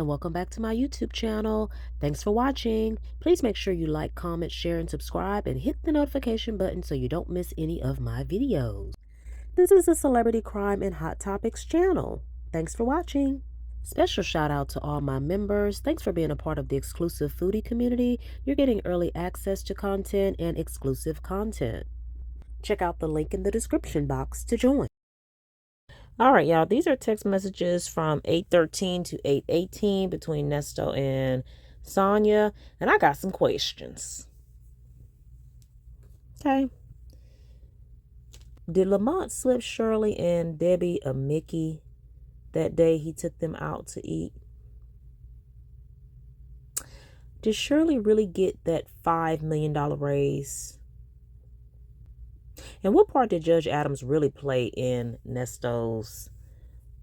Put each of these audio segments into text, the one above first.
and welcome back to my YouTube channel. Thanks for watching. Please make sure you like, comment, share, and subscribe, and hit the notification button so you don't miss any of my videos. This is a celebrity crime and hot topics channel. Thanks for watching. Special shout out to all my members. Thanks for being a part of the exclusive foodie community. You're getting early access to content and exclusive content. Check out the link in the description box to join. All right, y'all, these are text messages from 8:13 to 8:18 between Nesto and Sonya, and I got some questions. Okay. Did Lamont slip Shirley and Debbie a Mickey that day he took them out to eat? Did Shirley really get that $5 million raise? And what part did Judge Adams really play in Nesto's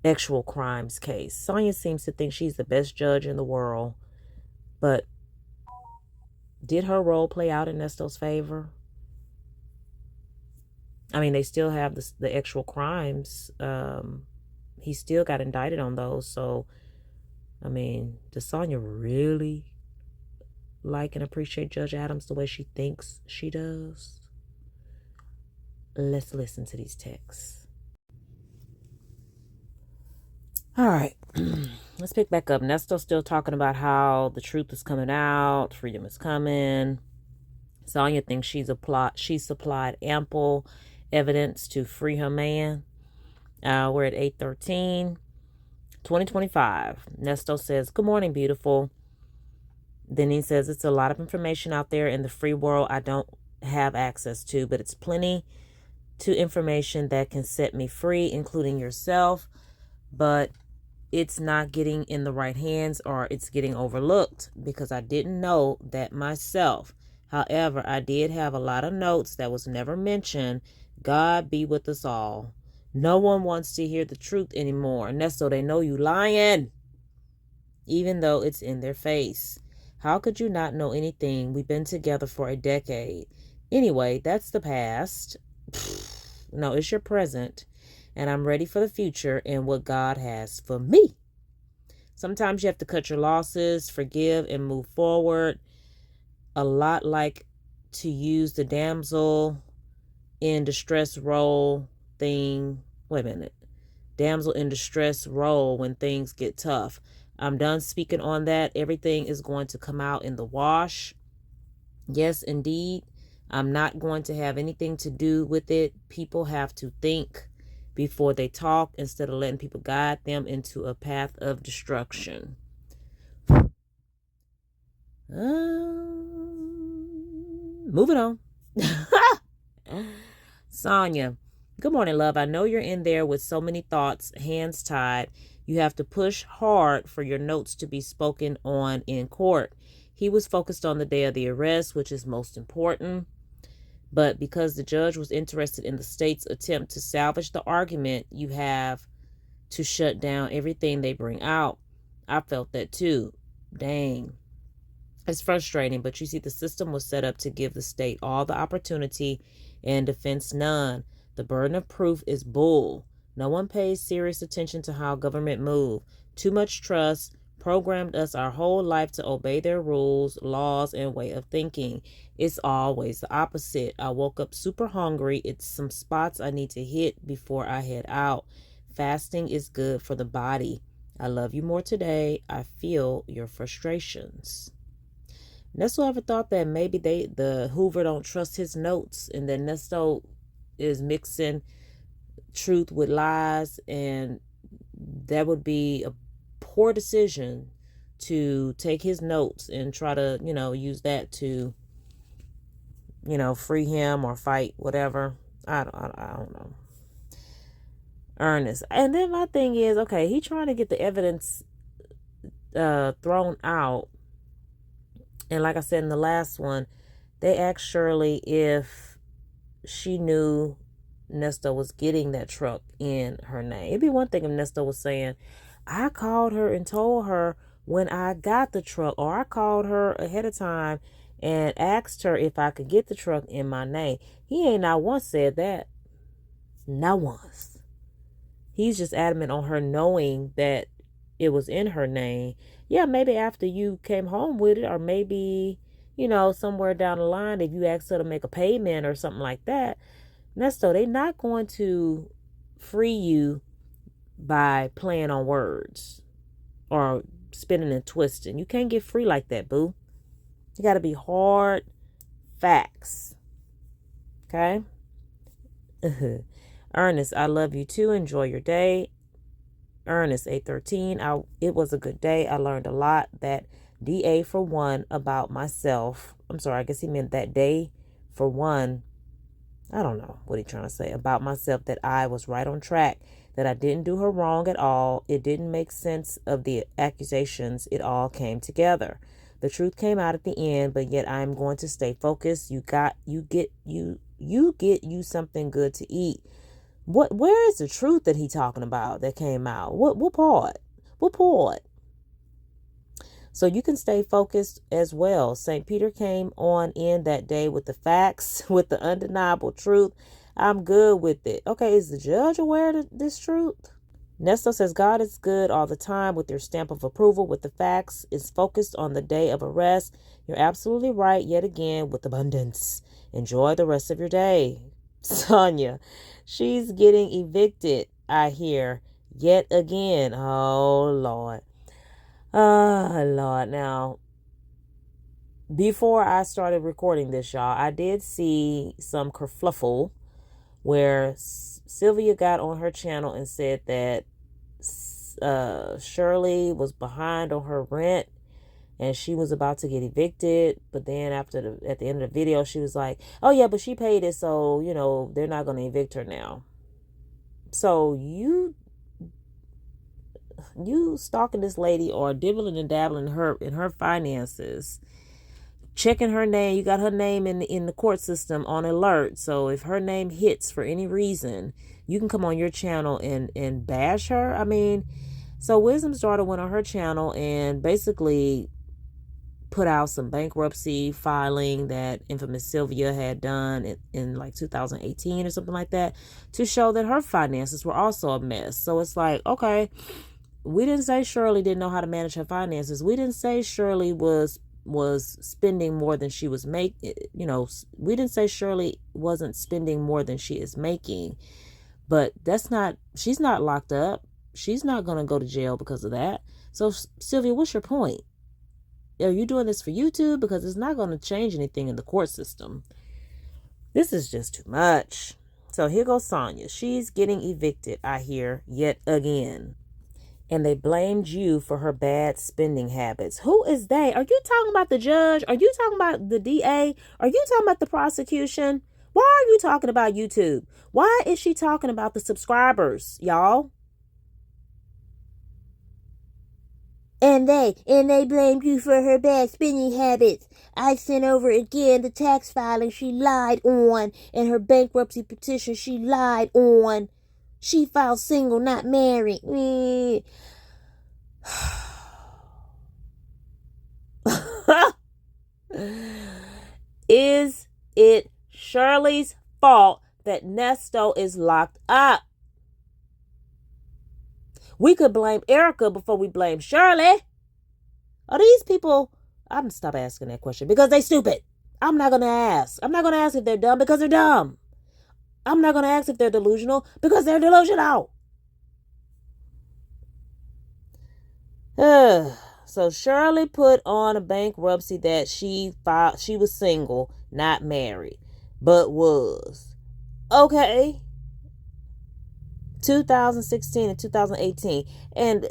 actual crimes case? Sonya seems to think she's the best judge in the world, but did her role play out in Nesto's favor? I mean, they still have the actual crimes. He still got indicted on those. So, I mean, does Sonya really like and appreciate Judge Adams the way she thinks she does? Let's listen to these texts. All right. Let's pick back up. Nesto's still talking about how the truth is coming out. Freedom is coming. Sonya thinks she's supplied ample evidence to free her man. We're at 8:13, 2025. Nesto says, "Good morning, beautiful." Then he says, "It's a lot of information out there in the free world I don't have access to, but it's plenty to information that can set me free, including yourself, but it's not getting in the right hands, or it's getting overlooked because I didn't know that myself. However, I did have a lot of notes that was never mentioned. God be with us all. No one wants to hear the truth anymore. Nesto, they know you lying, even though it's in their face. How could you not know anything? We've been together for a decade. Anyway, that's the past. No, it's your present, and I'm ready for the future and what God has for me. Sometimes you have to cut your losses, forgive, and move forward. A lot like to use the damsel in distress role thing. Wait a minute. Damsel in distress role when things get tough. I'm done speaking on that. Everything is going to come out in the wash. Yes, indeed. I'm not going to have anything to do with it. People have to think before they talk instead of letting people guide them into a path of destruction. Moving on. Sonya, good morning, love. I know you're in there with so many thoughts, hands tied. You have to push hard for your notes to be spoken on in court. He was focused on the day of the arrest, which is most important. But because the judge was interested in the state's attempt to salvage the argument, you have to shut down everything they bring out. I felt that too. Dang. It's frustrating, but you see, the system was set up to give the state all the opportunity and defense none. The burden of proof is bull. No one pays serious attention to how government move. Too much trust programmed us our whole life to obey their rules, laws, and way of thinking. It's always the opposite. I woke up super hungry. It's some spots I need to hit before I head out. Fasting is good for the body. I love you more today. I feel your frustrations. Nesto ever thought that maybe the Hoover don't trust his notes, and then Nesto is mixing truth with lies, and that would be a poor decision to take his notes and try to, use that to, free him or fight whatever. I don't know. Ernest. And then my thing is, okay, he trying to get the evidence thrown out. And like I said in the last one, they asked Shirley if she knew Nesto was getting that truck in her name. It'd be one thing if Nesto was saying, I called her and told her when I got the truck, or I called her ahead of time and asked her if I could get the truck in my name. He ain't not once said that. Not once. He's just adamant on her knowing that it was in her name. Yeah, maybe after you came home with it, or maybe, somewhere down the line, if you ask her to make a payment or something like that, Nesto, they're not going to free you by playing on words or spinning and twisting. You can't get free like that, boo. You got to be hard facts. Okay? Ernest, I love you too. Enjoy your day. Ernest, 813. It was a good day. I learned a lot. That DA for one about myself. I'm sorry, I guess he meant that day for one. I don't know what he's trying to say about myself, that I was right on track, that I didn't do her wrong at all. It didn't make sense of the accusations. It all came together. The truth came out at the end, but yet I'm going to stay focused. You get you something good to eat. Where is the truth that he talking about that came out? What part? What part? So you can stay focused as well. St. Peter came on in that day with the facts, with the undeniable truth. I'm good with it. Okay, is the judge aware of this truth? Nesto says, God is good all the time with your stamp of approval, with the facts. Is focused on the day of arrest. You're absolutely right yet again with abundance. Enjoy the rest of your day. Sonya, she's getting evicted, I hear, yet again. Oh, Lord. Oh, Lord. Now, before I started recording this, y'all, I did see some kerfluffle where Sylvia got on her channel and said that Shirley was behind on her rent and she was about to get evicted. But then at the end of the video, she was like, oh, yeah, but she paid it. So, they're not going to evict her now. So you stalking this lady or dibbling and dabbling in her finances, checking her name. You got her name in the court system on alert. So if her name hits for any reason, you can come on your channel and bash her. I mean, so Wisdom's daughter went on her channel and basically put out some bankruptcy filing that infamous Sylvia had done in like 2018 or something like that, to show that her finances were also a mess. So it's like, okay, we didn't say Shirley didn't know how to manage her finances. We didn't say Shirley was spending more than she was making. We didn't say Shirley wasn't spending more than she is making. But she's not locked up. She's not going to go to jail because of that. So Sylvia, what's your point? Are you doing this for YouTube? Because it's not going to change anything in the court system. This is just too much. So here goes Sonya. She's getting evicted, I hear, yet again. And they blamed you for her bad spending habits. Who is they? Are you talking about the judge? Are you talking about the DA? Are you talking about the prosecution? Why are you talking about YouTube? Why is she talking about the subscribers, y'all? And they blamed you for her bad spending habits. I sent over again the tax filing she lied on, and her bankruptcy petition she lied on. She filed single, not married. Is it Shirley's fault that Nesto is locked up? We could blame Erica before we blame Shirley. Are these people... I'm going to stop asking that question because they stupid. I'm not going to ask. I'm not going to ask if they're dumb because they're dumb. I'm not going to ask if they're delusional because they're delusional. So Shirley put on a bankruptcy that she filed. She was single, not married, but was. Okay. 2016 and 2018. And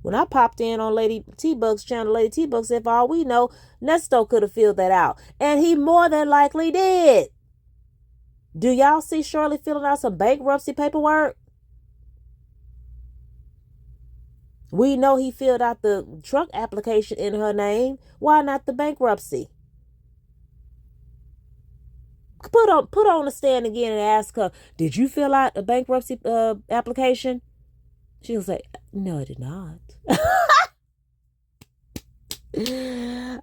when I popped in on Lady T-Bug's channel, Lady T-Bug said, for all we know, Nesto could have filled that out. And he more than likely did. Do y'all see Shirley filling out some bankruptcy paperwork? We know he filled out the trunk application in her name. Why not the bankruptcy? Put on the stand again and ask her, did you fill out a bankruptcy application? She'll say, no, I did not.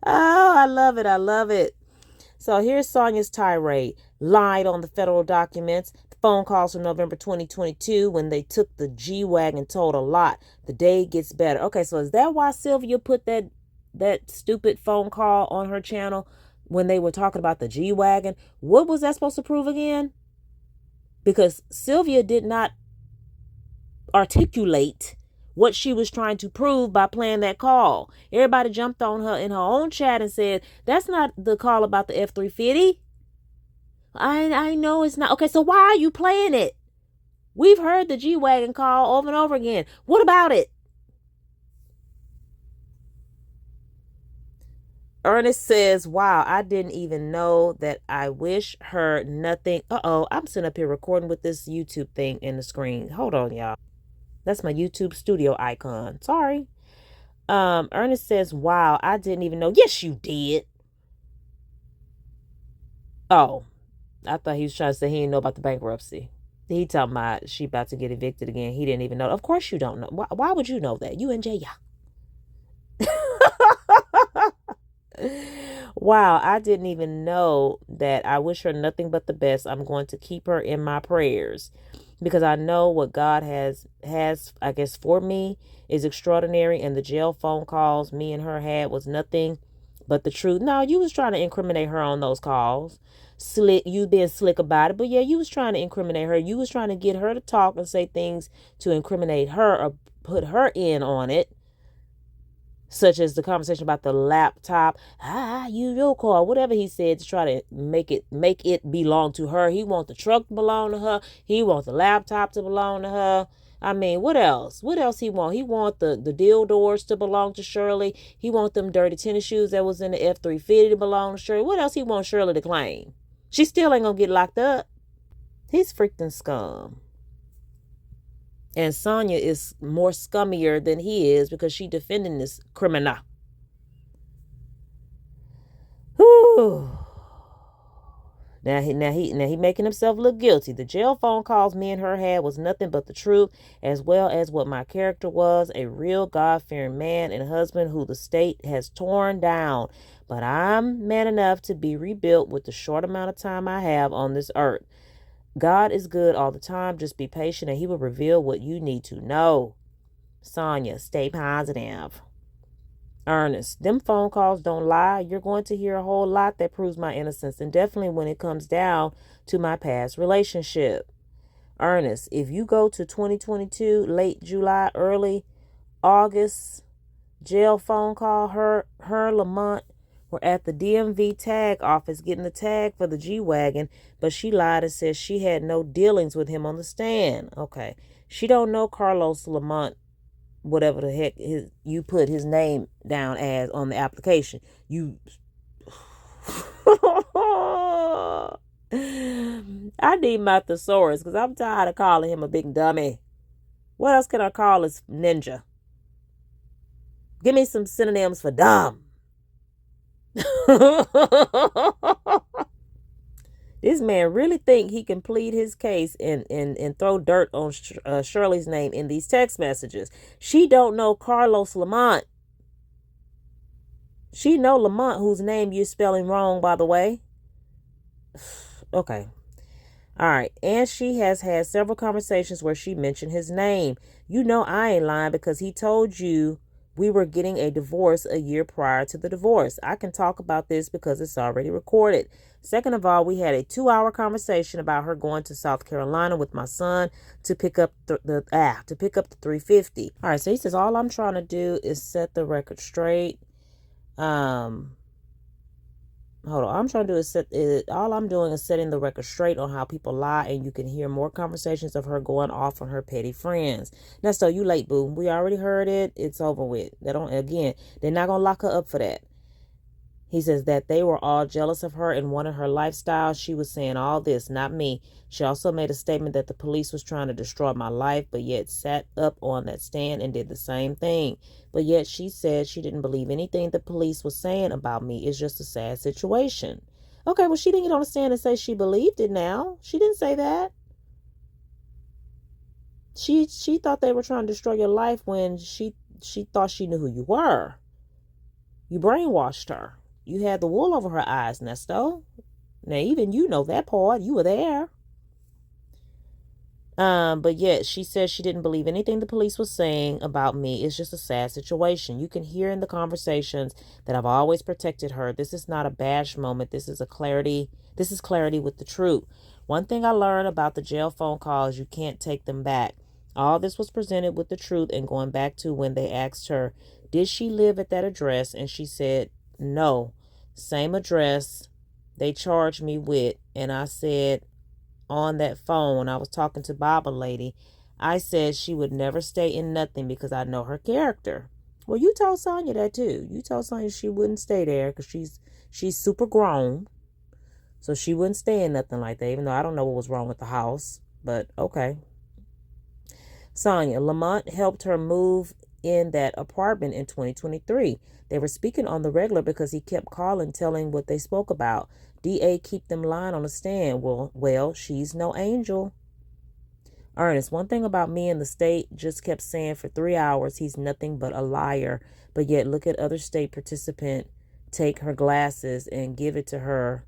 Oh, I love it. I love it. So here's Sonya's tirade. Lied on the federal documents. phone calls from November 2022 when they took the G-Wagon told a lot. The day gets better. Okay, so is that why Sylvia put that stupid phone call on her channel when they were talking about the G-Wagon? What was that supposed to prove again? Because Sylvia did not articulate what she was trying to prove by playing that call. Everybody jumped on her in her own chat and said, that's not the call about the F-350. I know it's not. Okay, so why are you playing it? We've heard the G-Wagon call over and over again. What about it? Ernest says, wow, I didn't even know that. I wish her nothing. I'm sitting up here recording with this YouTube thing in the screen. Hold on, y'all. That's my YouTube studio icon. Sorry. Ernest says, wow, I didn't even know. Yes, you did. Oh, I thought he was trying to say he didn't know about the bankruptcy. He talking about she about to get evicted again. He didn't even know. Of course you don't know. Why would you know that? You and Ja-Yal. Wow, I didn't even know that. I wish her nothing but the best. I'm going to keep her in my prayers because I know what God has, I guess, for me is extraordinary. And the jail phone calls me and her had was nothing but the truth. No, you was trying to incriminate her on those calls. Slick, you being slick about it. But yeah, you was trying to incriminate her. You was trying to get her to talk and say things to incriminate her or put her in on it. Such as the conversation about the laptop, your car, whatever he said to try to make it belong to her. He wants the truck to belong to her. He wants the laptop to belong to her. I mean, what else? What else he want? He want the dildos to belong to Shirley. He want them dirty tennis shoes that was in the F-350 to belong to Shirley. What else he want Shirley to claim? She still ain't gonna get locked up. He's freaking scum. And Sonya is more scummier than he is because she defending this criminal. Whew. Now he making himself look guilty. The jail phone calls me and her had was nothing but the truth, as well as what my character was, a real God-fearing man and husband who the state has torn down. But I'm man enough to be rebuilt with the short amount of time I have on this earth. God is good all the time. Just be patient and he will reveal what you need to know. Sonya, stay positive. Ernest, them phone calls don't lie. You're going to hear a whole lot that proves my innocence, and definitely when it comes down to my past relationship. Ernest, if you go to 2022, late July, early August, jail phone call, her Lamont were at the DMV tag office getting the tag for the G-Wagon, but she lied and said she had no dealings with him on the stand. Okay. She don't know Carlos Lamont, whatever the heck you put his name down as on the application. I need my thesaurus because I'm tired of calling him a big dummy. What else can I call this ninja? Give me some synonyms for dumb. This man really think he can plead his case and throw dirt on Shirley's name in these text messages. She don't know Carlos Lamont. She know Lamont, whose name you're spelling wrong, by the way. Okay. All right. And she has had several conversations where she mentioned his name. You know I ain't lying because he told you we were getting a divorce a year prior to the divorce. I can talk about this because it's already recorded. Second of all, we had a 2-hour conversation about her going to South Carolina with my son to pick up the 350. All right, so he says all I'm trying to do is set the record straight. Hold on. All I'm doing is setting the record straight on how people lie, and you can hear more conversations of her going off on her petty friends. Nesto, you late, boo. We already heard it. It's over with. They're not gonna lock her up for that. He says that they were all jealous of her and wanted her lifestyle. She was saying all this, not me. She also made a statement that the police was trying to destroy my life, but yet sat up on that stand and did the same thing. But yet she said she didn't believe anything the police was saying about me. It's just a sad situation. Okay, well, she didn't get on the stand and say she believed it now. She didn't say that. She thought they were trying to destroy your life when she thought she knew who you were. You brainwashed her. You had the wool over her eyes, Nesto. Now, even you know that part. You were there. But yet she says she didn't believe anything the police was saying about me. It's just a sad situation. You can hear in the conversations that I've always protected her. This is not a bash moment. This is clarity with the truth. One thing I learned about the jail phone calls, you can't take them back. All this was presented with the truth, and going back to when they asked her, did she live at that address? And she said, no, same address they charged me with. And I said, on that phone, I was talking to Baba lady, I said she would never stay in nothing because I know her character. Well, you told Sonya that too. You told Sonya she wouldn't stay there because she's super grown. So she wouldn't stay in nothing like that, even though I don't know what was wrong with the house. But okay. Sonya, Lamont helped her move in that apartment in 2023. They were speaking on the regular because he kept calling, telling what they spoke about. DA keep them lying on the stand. Well, she's no angel. Ernest, one thing about me in the state, just kept saying for 3 hours he's nothing but a liar. But yet look at other state participant take her glasses and give it to her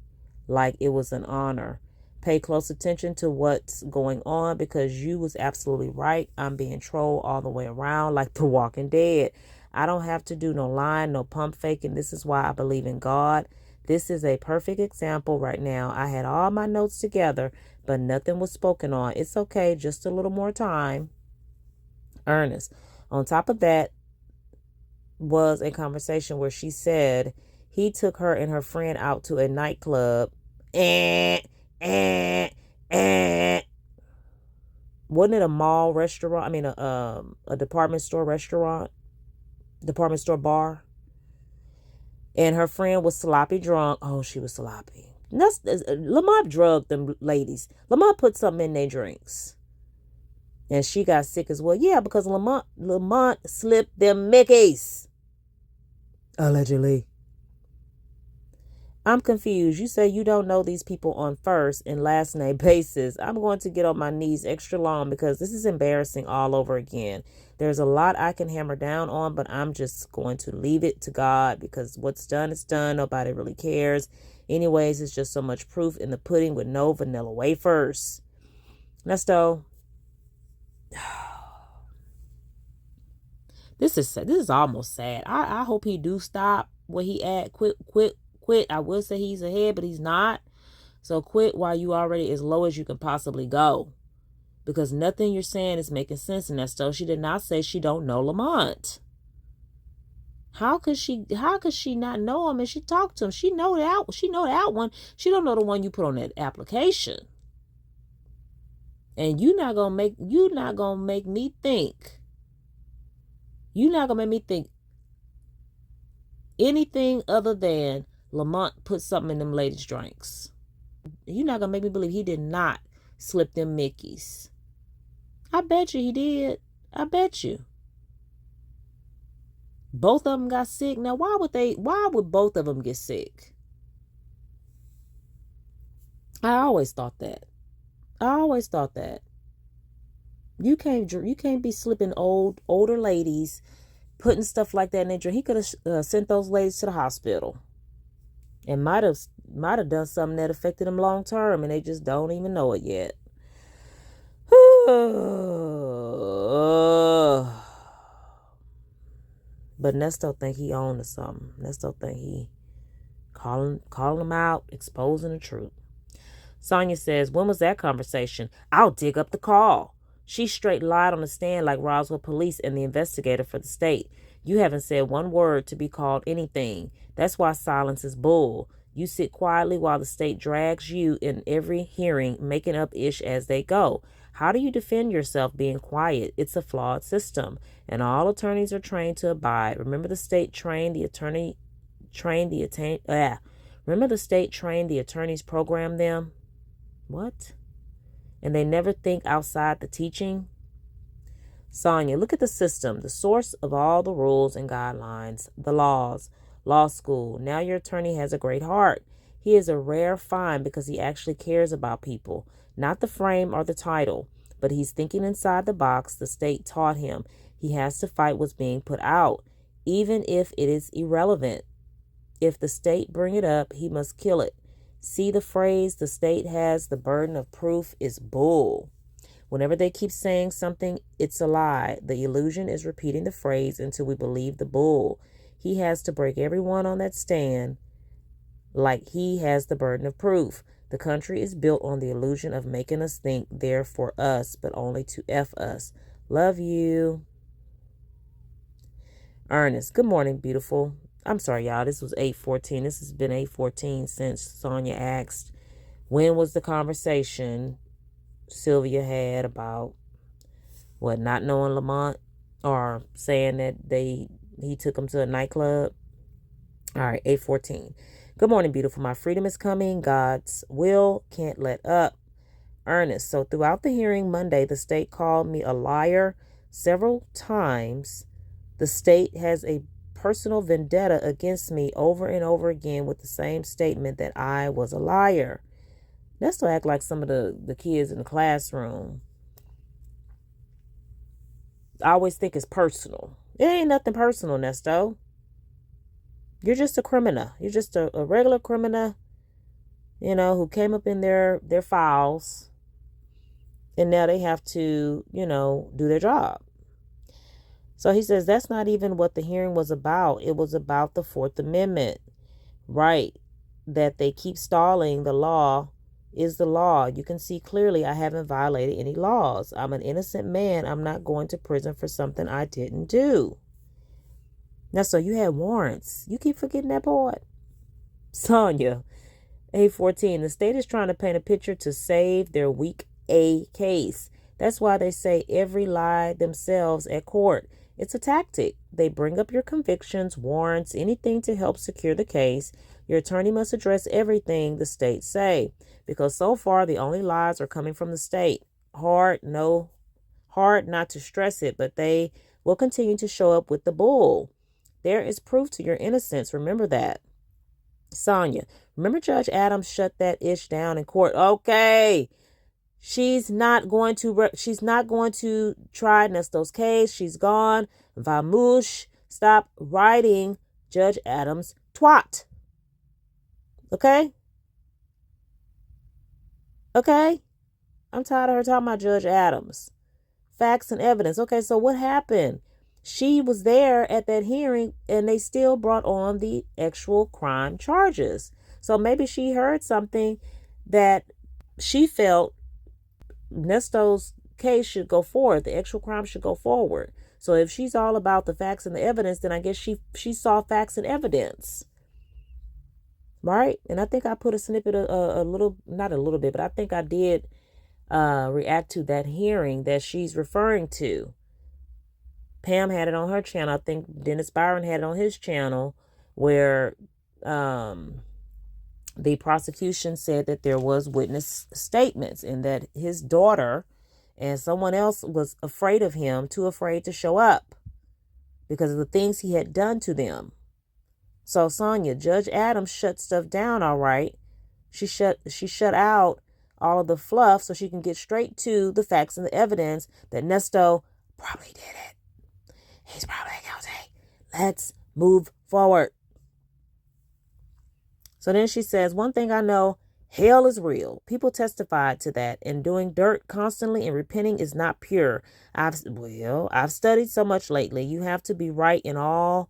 like it was an honor. Pay close attention to what's going on because you was absolutely right. I'm being trolled all the way around like The Walking Dead. I don't have to do no lying, no pump faking. This is why I believe in God. This is a perfect example right now. I had all my notes together, but nothing was spoken on. It's okay, just a little more time. Ernest. On top of that was a conversation where she said he took her and her friend out to a nightclub. Wasn't it a mall restaurant? I mean, a department store bar. And her friend was sloppy drunk. Oh, she was sloppy. Lamont drugged them ladies. Lamont put something in their drinks. And she got sick as well. Yeah, because Lamont slipped them Mickeys. Allegedly. I'm confused. You say you don't know these people on first and last name basis. I'm going to get on my knees extra long because this is embarrassing all over again. There's a lot I can hammer down on, but I'm just going to leave it to God because what's done is done. Nobody really cares. Anyways, it's just so much proof in the pudding with no vanilla wafers. Nesto. This is almost sad. I hope he do stop where he at. Quit. I will say he's ahead, but he's not. So quit while you already as low as you can possibly go. Because nothing you're saying is making sense in that stuff. She did not say she don't know Lamont. How could she not know him? And she talked to him. She know that one. She don't know the one you put on that application. And you're not gonna make me think. You're not gonna make me think anything other than Lamont put something in them ladies' drinks. You're not gonna make me believe he did not slip them Mickeys. I bet you he did. I bet you. Both of them got sick. Now, why would both of them get sick? I always thought that. You can't be slipping older ladies, putting stuff like that in their drink. He could have sent those ladies to the hospital. And might have done something that affected them long term, and they just don't even know it yet. But Nesto think he owned to something. Nesto think he calling them out, exposing the truth. Sonya says, when was that conversation? I'll dig up the call. She straight lied on the stand like Roswell police and the investigator for the state. You haven't said one word to be called anything. That's why silence is bull. You sit quietly while the state drags you in every hearing, making up ish as they go. How do you defend yourself being quiet? It's a flawed system, and all attorneys are trained to abide. Remember the state trained the attorneys program them? What? And they never think outside the teaching? Sonya, look at the system, the source of all the rules and guidelines, the laws, law school. Now your attorney has a great heart. He is a rare find because he actually cares about people, not the frame or the title, but he's thinking inside the box the state taught him. He has to fight what's being put out, even if it is irrelevant. If the state bring it up, he must kill it. See the phrase, the state has the burden of proof, is bull. Whenever they keep saying something, it's a lie. The illusion is repeating the phrase until we believe the bull. He has to break everyone on that stand like he has the burden of proof. The country is built on the illusion of making us think they're for us, but only to F us. Love you. Ernest, good morning, beautiful. I'm sorry, y'all. This was 8:14. This has been 8:14 since Sonya asked when was the conversation Sylvia had about not knowing Lamont or saying that he took him to a nightclub. All right, 8:14. Good morning, beautiful. My freedom is coming. God's will can't let up. Ernest. So throughout the hearing Monday, the state called me a liar several times. The state has a personal vendetta against me over and over again with the same statement that I was a liar. Nesto act like some of the kids in the classroom. I always think it's personal. It ain't nothing personal, Nesto. You're just a criminal. You're just a regular criminal, who came up in their files. And now they have to, do their job. So he says that's not even what the hearing was about. It was about the Fourth Amendment. Right. That they keep stalling. The law is the law. You can see clearly I haven't violated any laws. I'm an innocent man. I'm not going to prison for something I didn't do. Now, so you had warrants. You keep forgetting that part. Sonya, 8:14. The state is trying to paint a picture to save their weak A case. That's why they say every lie themselves at court. It's a tactic. They bring up your convictions, warrants, anything to help secure the case. Your attorney must address everything the state say, because so far the only lies are coming from the state. Hard not to stress it, but they will continue to show up with the bull. There is proof to your innocence. Remember that. Sonya, remember Judge Adams shut that ish down in court. Okay. She's not going to try Nesto's case. She's gone. Vamoosh. Stop writing Judge Adams twat. Okay? Okay? I'm tired of her talking about Judge Adams. Facts and evidence. Okay, so what happened? She was there at that hearing and they still brought on the actual crime charges. So maybe she heard something that she felt Nesto's case should go forward. The actual crime should go forward. So if she's all about the facts and the evidence, then I guess she saw facts and evidence. Right? And I think I put a snippet a little, not a little bit, but I think I did react to that hearing that she's referring to. Pam had it on her channel. I think Dennis Byron had it on his channel where the prosecution said that there was witness statements and that his daughter and someone else was afraid of him, too afraid to show up because of the things he had done to them. So Sonya, Judge Adams shut stuff down, all right. She shut out all of the fluff so she can get straight to the facts and the evidence that Nesto probably did it. He's probably guilty. Let's move forward. So then she says, one thing I know, hell is real. People testified to that, and doing dirt constantly and repenting is not pure. I've studied so much lately. You have to be right in all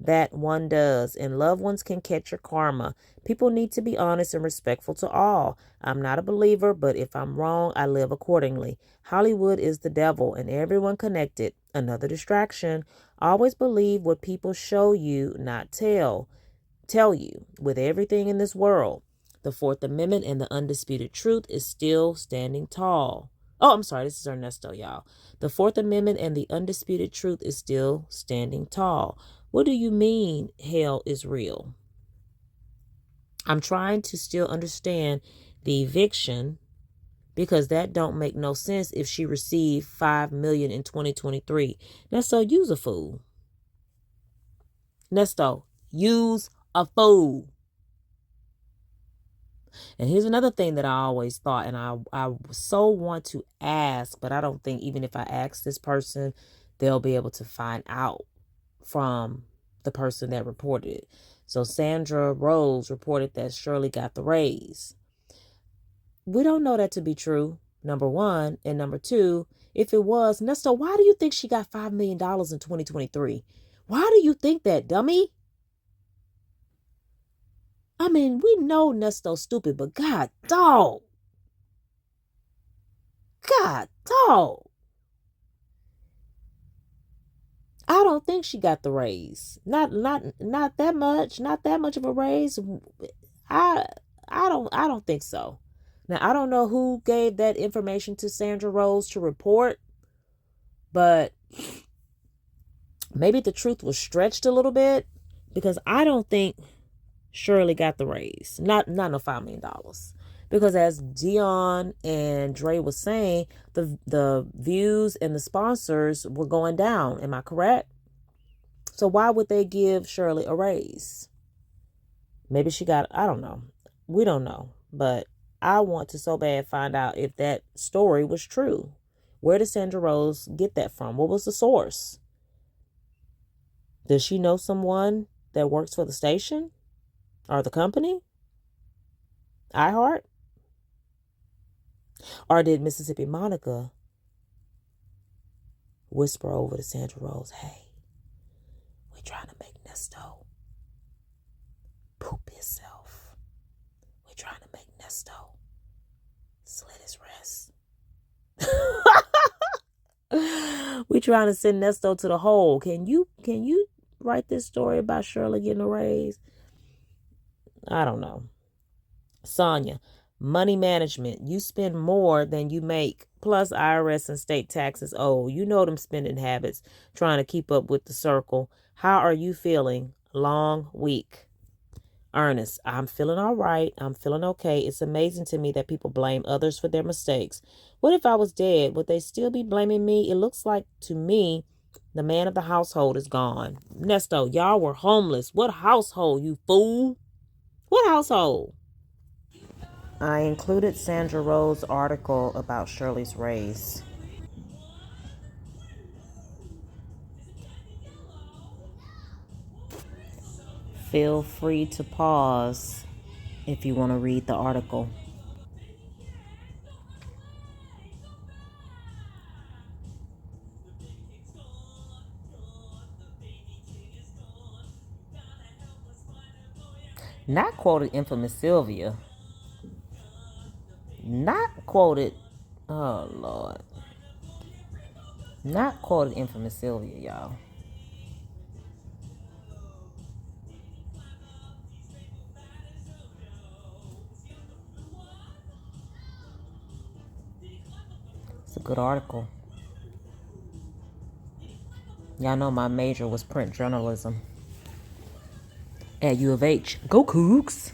that one does, and loved ones can catch your karma. People need to be honest and respectful to all. I'm not a believer, but if I'm wrong, I live accordingly. Hollywood is the devil and everyone connected. Another distraction. Always believe what people show you, not tell you. With everything in this world, the Fourth Amendment and the undisputed truth is still standing tall. Oh, I'm sorry. This is Ernesto, y'all. The Fourth Amendment and the undisputed truth is still standing tall. What do you mean hell is real? I'm trying to still understand the eviction because that don't make no sense if she received $5 million in 2023. Nesto, use a fool. Nesto, use a fool. And here's another thing that I always thought, and I so want to ask, but I don't think even if I ask this person, they'll be able to find out from the person that reported it. So Sandra Rose reported that Shirley got the raise. We don't know that to be true. number one. And number two, if it was, Nesto, why do you think she got $5 million in 2023? Why do you think that, dummy? I mean, we know Nesto's stupid, but God dog. God dog. I don't think she got the raise. Not that much. Not that much of a raise. I don't think so. Now, I don't know who gave that information to Sandra Rose to report, but maybe the truth was stretched a little bit, because I don't think Shirley got the raise. Not no $5 million. Because as Dion and Dre was saying, the views and the sponsors were going down. Am I correct? So why would they give Shirley a raise? Maybe she got, I don't know. We don't know. But I want to so bad find out if that story was true. Where did Sandra Rose get that from? What was the source? Does she know someone that works for the station or the company? iHeart? Or did Mississippi Monica whisper over to Sandra Rose, hey, we're trying to make Nesto poop himself. We're trying to make Nesto slit his wrist. We're trying to send Nesto to the hole. Can you write this story about Shirley getting a raise? I don't know. Sonya, money management. You spend more than you make, plus IRS and state taxes. Oh, you know them spending habits, trying to keep up with the circle. How are you feeling? Long week. Ernest, I'm feeling all right. I'm feeling okay. It's amazing to me that people blame others for their mistakes. What if I was dead? Would they still be blaming me? It looks like to me the man of the household is gone. Nesto, y'all were homeless. What household, you fool? What household? I included Sandra Rose's article about Shirley's race. Feel free to pause if you want to read the article. Not quoted infamous Sylvia. Not quoted, oh Lord. Not quoted infamous Sylvia, y'all. It's a good article. Y'all know my major was print journalism at U of H. Go Cougs!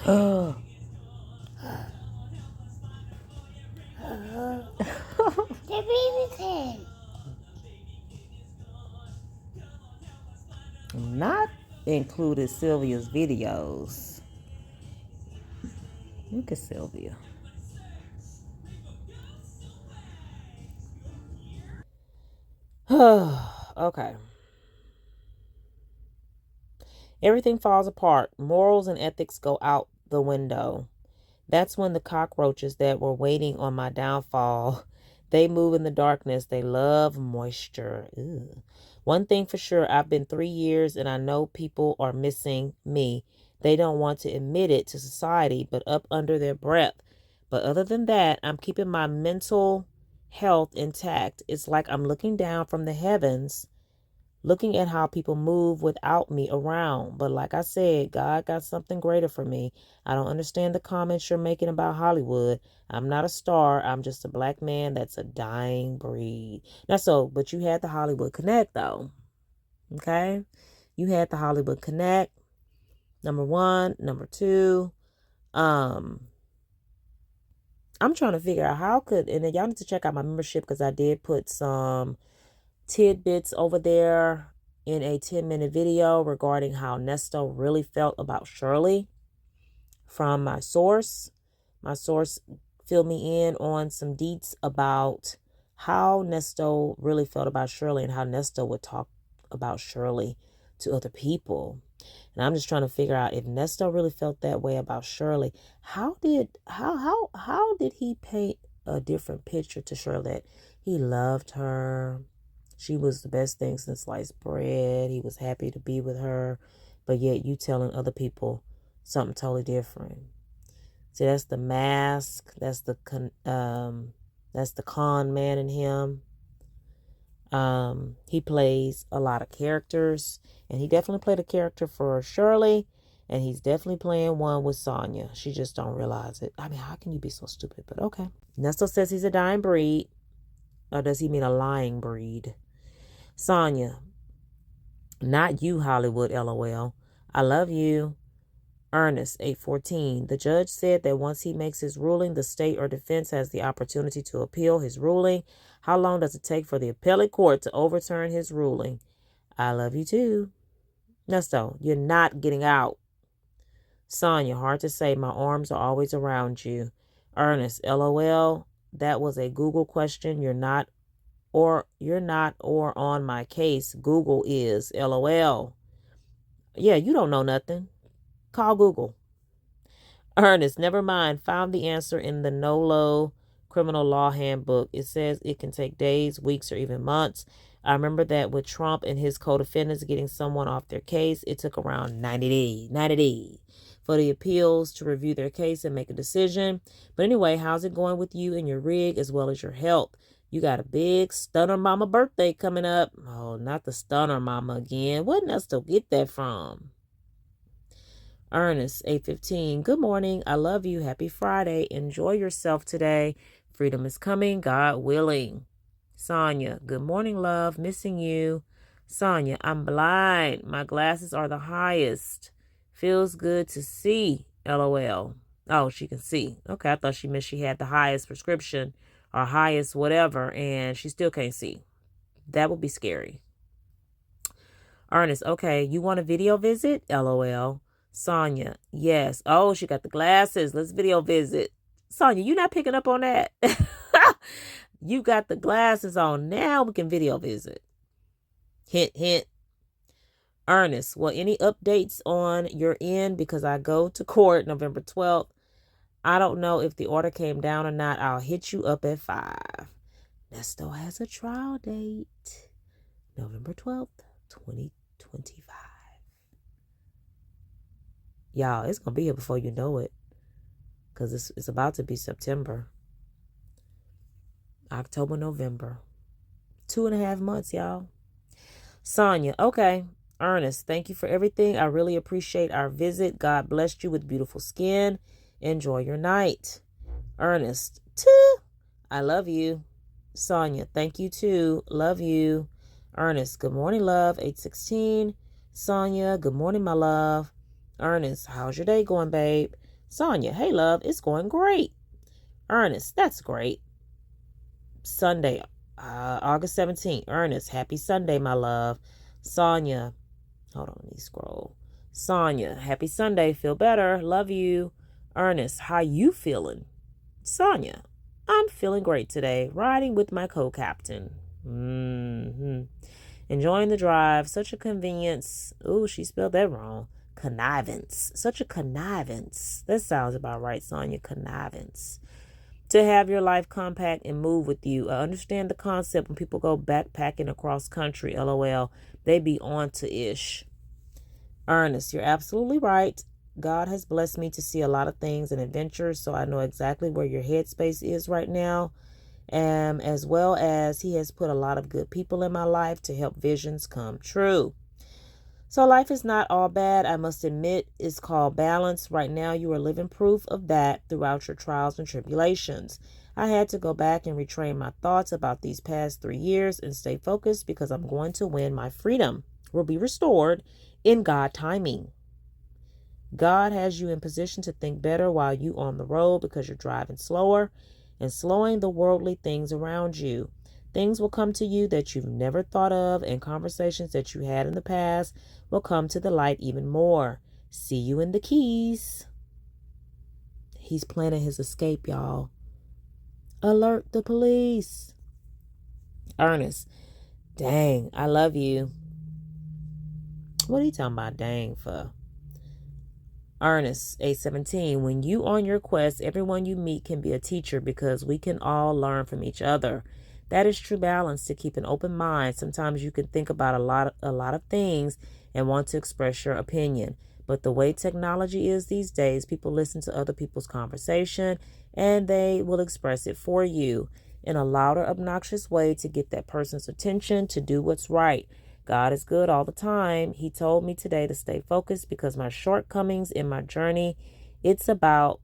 The baby's head. Not included Sylvia's videos. Look at Sylvia. Okay. Everything falls apart. Morals and ethics go out the window. That's when the cockroaches that were waiting on my downfall, they move in the darkness. They love moisture. Ew. One thing for sure, I've been 3 years and I know people are missing me. They don't want to admit it to society, but up under their breath. But other than that, I'm keeping my mental health intact. It's like I'm looking down from the heavens, looking at how people move without me around. But like I said, God got something greater for me. I don't understand the comments you're making about Hollywood. I'm not a star. I'm just a black man that's a dying breed. Now, but you had the Hollywood Connect, though. Okay? You had the Hollywood Connect. Number one. Number two. I'm trying to figure out how could, and then y'all need to check out my membership, because I did put some tidbits over there in a 10-minute video regarding how Nesto really felt about Shirley from my source. My source filled me in on some deets about how Nesto really felt about Shirley and how Nesto would talk about Shirley to other people. And I'm just trying to figure out if Nesto really felt that way about Shirley. How did he paint a different picture to Shirley? That he loved her. She was the best thing since sliced bread. He was happy to be with her. But yet you telling other people something totally different. See, that's the mask. That's the con man in him. He plays a lot of characters, and he definitely played a character for Shirley, and he's definitely playing one with Sonya. She just don't realize it. I mean, how can you be so stupid? But okay. Nesto says he's a dying breed. Or does he mean a lying breed? Sonya, not you, Hollywood, LOL. I love you. Ernest, 814. The judge said that once he makes his ruling, the state or defense has the opportunity to appeal his ruling. How long does it take for the appellate court to overturn his ruling? I love you too. Nesto, you're not getting out. Sonya, hard to say. My arms are always around you. Ernest, LOL. That was a Google question. You're not or on my case. Google is. LOL. Yeah, you don't know nothing. Call Google. Ernest, never mind. Found the answer in the NOLO criminal law handbook. It says it can take days, weeks, or even months. I remember that with Trump and his co-defendants getting someone off their case, it took around 90 days for the appeals to review their case and make a decision. But anyway, how's it going with you and your rig as well as your health? You got a big stunner mama birthday coming up. Oh, not the stunner mama again. What Nesto get that from? Ernest, 815. Good morning. I love you. Happy Friday. Enjoy yourself today. Freedom is coming, God willing. Sonya, good morning, love. Missing you. Sonya, I'm blind. My glasses are the highest. Feels good to see. LOL. Oh, she can see. Okay, I thought she meant she had the highest prescription or highest whatever, and she still can't see. That would be scary. Ernest, okay, you want a video visit? LOL. Sonya, yes. Oh, she got the glasses. Let's video visit. Sonya, you not picking up on that? You got the glasses on. Now we can video visit. Hint, hint. Ernest, well, any updates on your end? Because I go to court November 12th. I don't know if the order came down or not. I'll hit you up at 5. Nesto has a trial date. November 12th, 2025. Y'all, it's going to be here before you know it. Because it's about to be September. October, November. 2.5 months, y'all. Sonya, okay. Ernest, thank you for everything. I really appreciate our visit. God blessed you with beautiful skin. Enjoy your night. Ernest, I love you. Sonya, thank you too. Love you. Ernest, good morning, love. 816. Sonya, good morning, my love. Ernest, how's your day going, babe? Sonya, hey, love, it's going great. Ernest, that's great. Sunday, August 17th. Ernest, happy Sunday, my love. Sonya, hold on, let me scroll. Sonya, happy Sunday, feel better, love you. Ernest, how you feeling? Sonya, I'm feeling great today, riding with my co-captain. Enjoying the drive, such a convenience. Ooh, she spelled that wrong. Connivance. Such a connivance. That sounds about right, Sonya. Connivance. To have your life compact and move with you. I understand the concept when people go backpacking across country. LOL. They be on to ish. Ernest, you're absolutely right. God has blessed me to see a lot of things and adventures, so I know exactly where your headspace is right now. As well as he has put a lot of good people in my life to help visions come true. So life is not all bad, I must admit. It's called balance. Right now, you are living proof of that throughout your trials and tribulations. I had to go back and retrain my thoughts about these past 3 years and stay focused because I'm going to win. My freedom will be restored in God timing. God has you in position to think better while you on the road because you're driving slower and slowing the worldly things around you. Things will come to you that you've never thought of, and conversations that you had in the past will come to the light even more. See you in the Keys. He's planning his escape, y'all. Alert the police. Ernest, dang, I love you. What are you talking about dang for? Ernest, age 17. When you on your quest, everyone you meet can be a teacher because we can all learn from each other. That is true balance, to keep an open mind. Sometimes you can think about a lot of things and want to express your opinion. But the way technology is these days, people listen to other people's conversation and they will express it for you in a louder, obnoxious way to get that person's attention to do what's right. God is good all the time. He told me today to stay focused because my shortcomings in my journey, it's about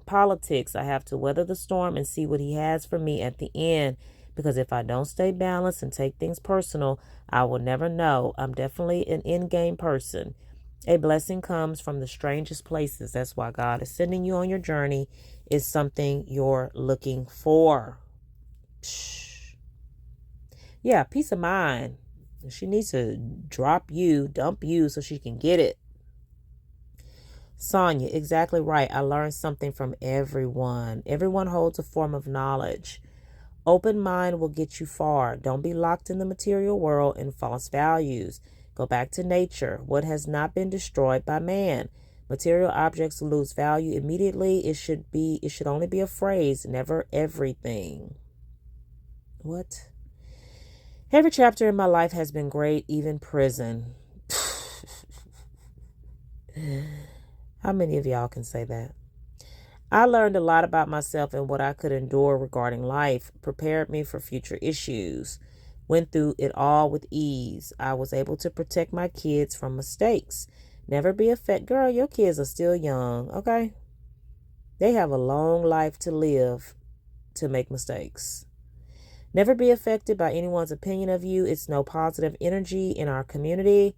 politics. I have to weather the storm and see what he has for me at the end. Because if I don't stay balanced and take things personal, I will never know. I'm definitely an in-game person. A blessing comes from the strangest places. That's why God is sending you on your journey, is something you're looking for. Psh. Yeah, peace of mind. She needs to dump you so she can get it. Sonya, exactly right. I learned something from everyone. Everyone holds a form of knowledge. Open mind will get you far. Don't be locked in the material world and false values. Go back to nature. What has not been destroyed by man? Material objects lose value immediately. It should only be a phrase, never everything. What? Every chapter in my life has been great, even prison. How many of y'all can say that? I learned a lot about myself and what I could endure regarding life, prepared me for future issues, went through it all with ease. I was able to protect my kids from mistakes. Never be affected. Girl, your kids are still young, okay? They have a long life to live to make mistakes. Never be affected by anyone's opinion of you. It's no positive energy in our community.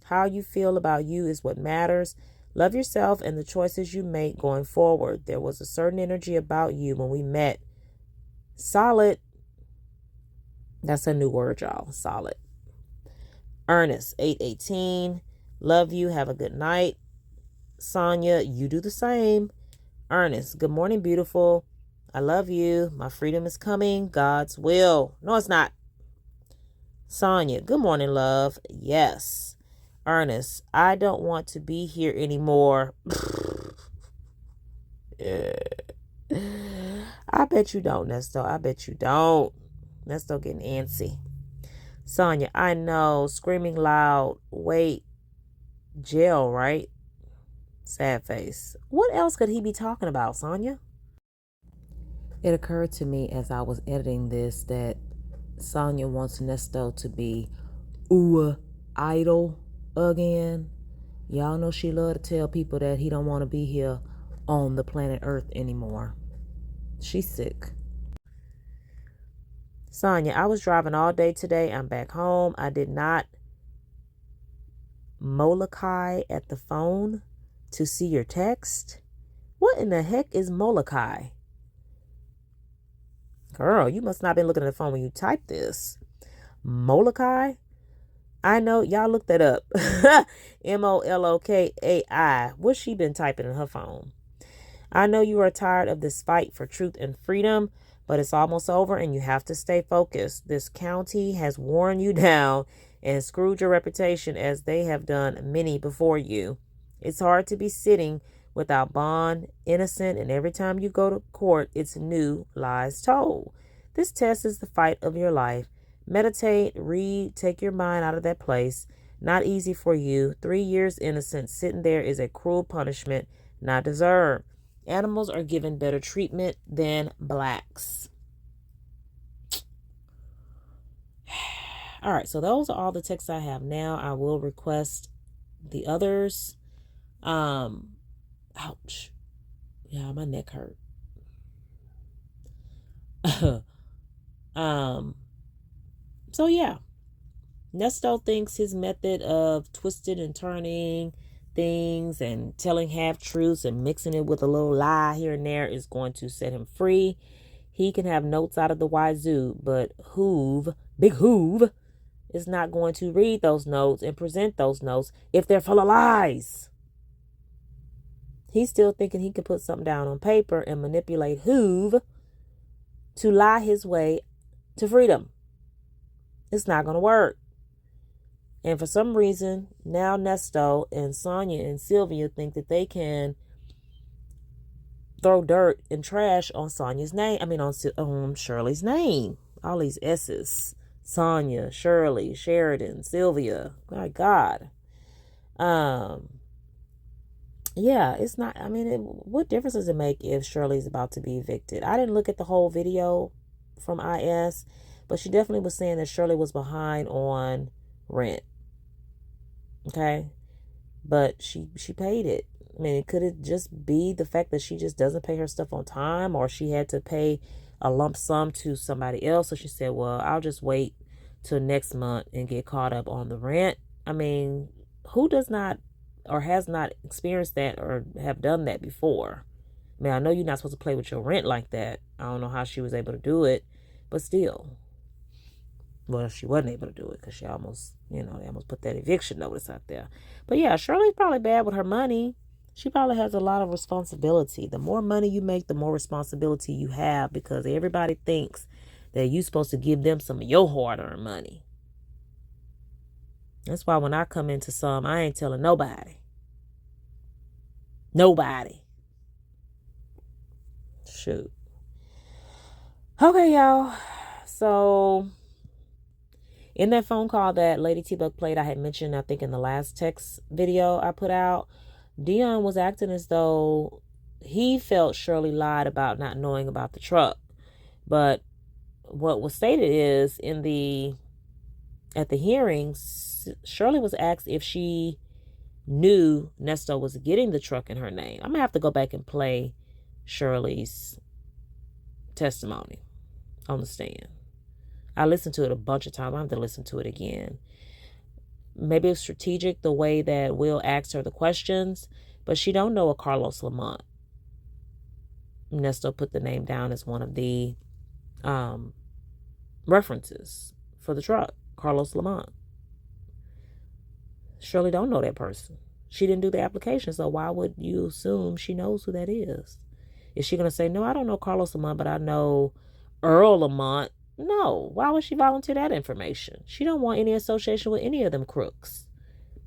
How you feel about you is what matters. Love yourself and the choices you make going forward. There was a certain energy about you when we met. Solid. That's a new word, y'all. Solid. Ernest, 818. Love you. Have a good night. Sonya, you do the same. Ernest, good morning, beautiful. I love you. My freedom is coming. God's will. No, it's not. Sonya, good morning, love. Yes. Ernest, I don't want to be here anymore. I bet you don't, Nesto. I bet you don't. Nesto getting antsy. Sonya, I know. Screaming loud. Wait. Jail, right? Sad face. What else could he be talking about, Sonya? It occurred to me as I was editing this that Sonya wants Nesto to be idle again. Y'all know she love to tell people that he don't want to be here on the planet Earth anymore. She's sick. Sonya, I was driving all day today. I'm back home. I did not Molokai at the phone to see your text. What in the heck is Molokai? Girl, you must not have been looking at the phone when you typed this. Molokai? I know, y'all look that up. Molokai. What's she been typing in her phone? I know you are tired of this fight for truth and freedom, but it's almost over and you have to stay focused. This county has worn you down and screwed your reputation as they have done many before you. It's hard to be sitting without bond, innocent, and every time you go to court, it's new lies told. This test is the fight of your life. Meditate, read, take your mind out of that place. Not easy for you. 3 years innocent sitting there is a cruel punishment not deserved. Animals are given better treatment than blacks. All right, so those are all the texts I have now. I will request the others. Ouch. Yeah, my neck hurt. So yeah. Nesto thinks his method of twisting and turning things and telling half truths and mixing it with a little lie here and there is going to set him free. He can have notes out of the wazoo, but Big Hoove, is not going to read those notes and present those notes if they're full of lies. He's still thinking he could put something down on paper and manipulate Hoove to lie his way to freedom. It's not going to work. And for some reason, now Nesto and Sonya and Sylvia think that they can throw dirt and trash on Sonya's name. I mean, on Shirley's name. All these S's. Sonya, Shirley, Sheridan, Sylvia. My God. Yeah, it's not, I mean, what difference does it make if Shirley's about to be evicted? I didn't look at the whole video from IS, but she definitely was saying that Shirley was behind on rent. Okay? But she paid it. I mean, could it just be the fact that she just doesn't pay her stuff on time, or she had to pay a lump sum to somebody else? So she said, well, I'll just wait till next month and get caught up on the rent. I mean, who does not or has not experienced that or have done that before? I mean, I know you're not supposed to play with your rent like that. I don't know how she was able to do it, but still. Well, she wasn't able to do it because she almost, they almost put that eviction notice out there. But yeah, Shirley's probably bad with her money. She probably has a lot of responsibility. The more money you make, the more responsibility you have, because everybody thinks that you're supposed to give them some of your hard-earned money. That's why when I come into some, I ain't telling nobody. Nobody. Shoot. Okay, y'all. So in that phone call that Lady T-Bug played, I had mentioned, I think in the last text video I put out, Dion was acting as though he felt Shirley lied about not knowing about the truck. But what was stated is at the hearings, Shirley was asked if she knew Nesto was getting the truck in her name. I'm going to have to go back and play Shirley's testimony on the stand. I listened to it a bunch of times. I have to listen to it again. Maybe it's strategic the way that Will asked her the questions, but she don't know a Carlos Lamont. Nesto put the name down as one of the references for the truck, Carlos Lamont. Shirley don't know that person. She didn't do the application, so why would you assume she knows who that is? Is she going to say, no, I don't know Carlos Lamont, but I know Earl Lamont? No. Why would she volunteer that information? She don't want any association with any of them crooks.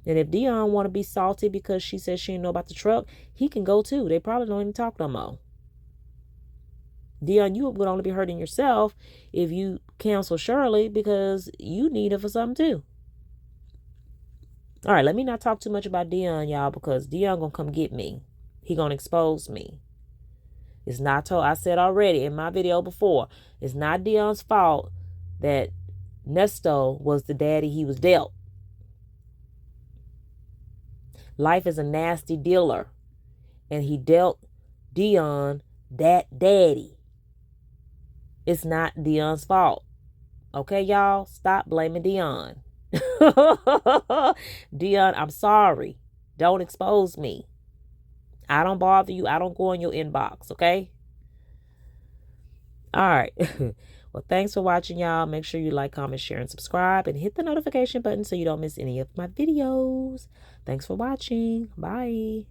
And if Dion want to be salty because she says she didn't know about the truck, he can go too. They probably don't even talk no more. Dion, you would only be hurting yourself if you cancel Shirley, because you need her for something too. All right, let me not talk too much about Dion, y'all, because Dion gonna come get me. He gonna expose me. It's not told. I said already in my video before, it's not Dion's fault that Nesto was the daddy he was dealt. Life is a nasty dealer, and he dealt Dion that daddy. It's not Dion's fault. Okay, y'all? Stop blaming Dion. Dion, I'm sorry. Don't expose me. I don't bother you. I don't go in your inbox, okay? All right. Well, thanks for watching, y'all. Make sure you like, comment, share, and subscribe, and hit the notification button so you don't miss any of my videos. Thanks for watching. Bye.